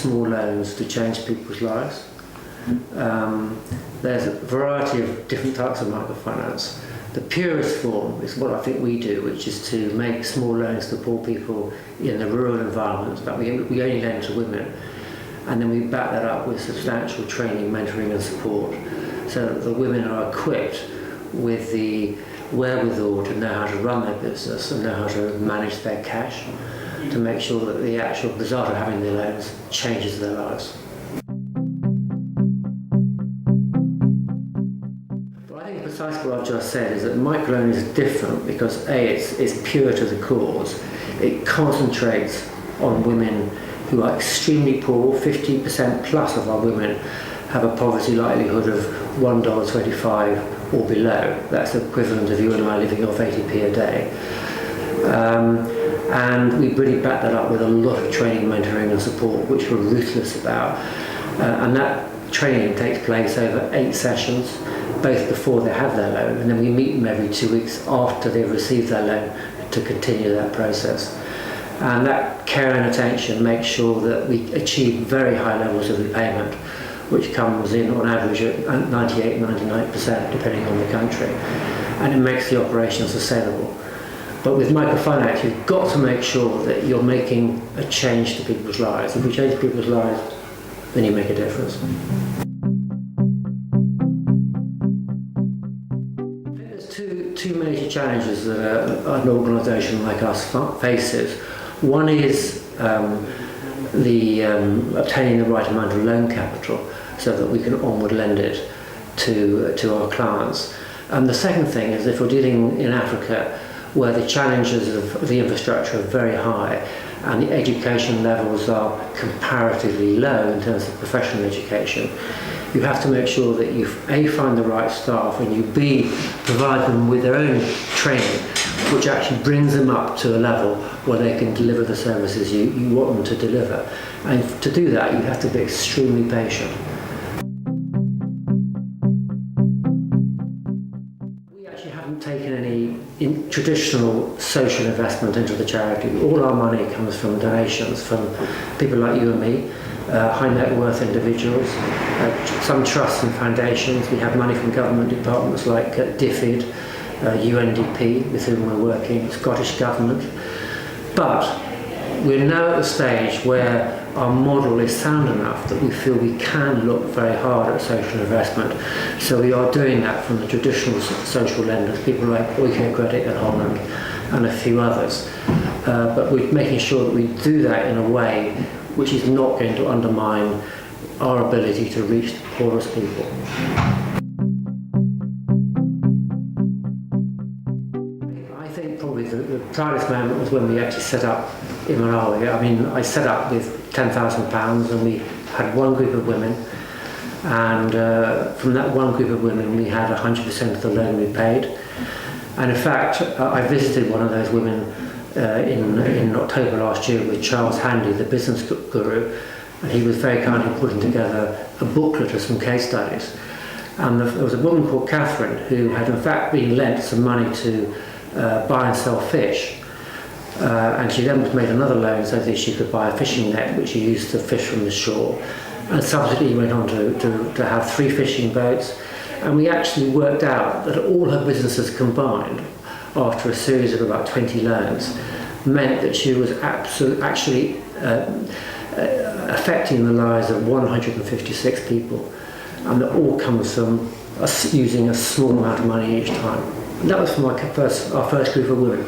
small loans to change people's lives. There's a variety of different types of microfinance. The purest form is what I think we do, which is to make small loans to poor people in the rural environments. But we only lend to women, and then we back that up with substantial training, mentoring and support, so that the women are equipped with the wherewithal to know how to run their business and know how to manage their cash, to make sure that the actual result of having their loans changes their lives. Precisely what I've just said is that microloan is different because A, it's pure to the cause. It concentrates on women who are extremely poor. 50% plus of our women have a poverty likelihood of $1.25 or below. That's equivalent of you and I living off 80p a day. And we really back that up with a lot of training, mentoring and support, which we're ruthless about. And that training takes place over 8 sessions, both before they have their loan, and then we meet them every 2 weeks after they've received their loan to continue that process. And that care and attention makes sure that we achieve very high levels of repayment, which comes in on average at 98-99% depending on the country, and it makes the operation sustainable. But with microfinance, you've got to make sure that you're making a change to people's lives. If you change people's lives, then you make a difference. Two major challenges that an organisation like us faces. One is obtaining the right amount of loan capital so that we can onward lend it to our clients. And the second thing is, if we're dealing in Africa, where the challenges of the infrastructure are very high and the education levels are comparatively low in terms of professional education, you have to make sure that you A, find the right staff, and you B, provide them with their own training, which actually brings them up to a level where they can deliver the services you want them to deliver. And to do that, you have to be extremely patient. We actually haven't taken any traditional social investment into the charity. All our money comes from donations from people like you and me, high net worth individuals, some trusts and foundations. We have money from government departments like DFID, UNDP, with whom we're working, Scottish Government. But we're now at the stage where our model is sound enough that we feel we can look very hard at social investment. So we are doing that from the traditional social lenders, people like Oike Credit in Holland and a few others. But we're making sure that we do that in a way which is not going to undermine our ability to reach the poorest people. I think probably the proudest moment was when we actually set up in Malawi. I mean, I set up with £10,000 and we had one group of women, and from that one group of women we had 100% of the loan repaid. And in fact, I visited one of those women in October last year with Charles Handy, the business guru, and he was very kindly putting together a booklet of some case studies. And there was a woman called Catherine who had in fact been lent some money to buy and sell fish, and she then made another loan so that she could buy a fishing net which she used to fish from the shore, and subsequently went on to have 3 fishing boats. And we actually worked out that all her businesses combined, after a series of about 20 loans, meant that she was actually affecting the lives of 156 people, and that all comes from us using a small amount of money each time. And that was from our first group of women.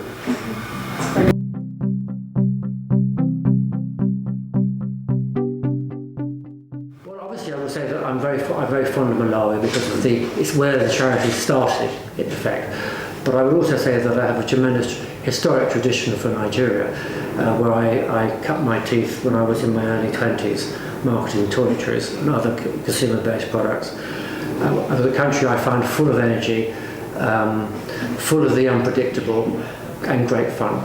Well, obviously I would say that I'm very fond of Malawi because it's where the charity started, in effect. But I would also say that I have a tremendous historic tradition for Nigeria, where I cut my teeth when I was in my early 20s, marketing toiletries and other consumer-based products. As a country I find full of energy, full of the unpredictable, and great fun.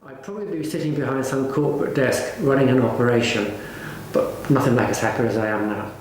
I'd probably be sitting behind some corporate desk running an operation, but nothing like as happy as I am now.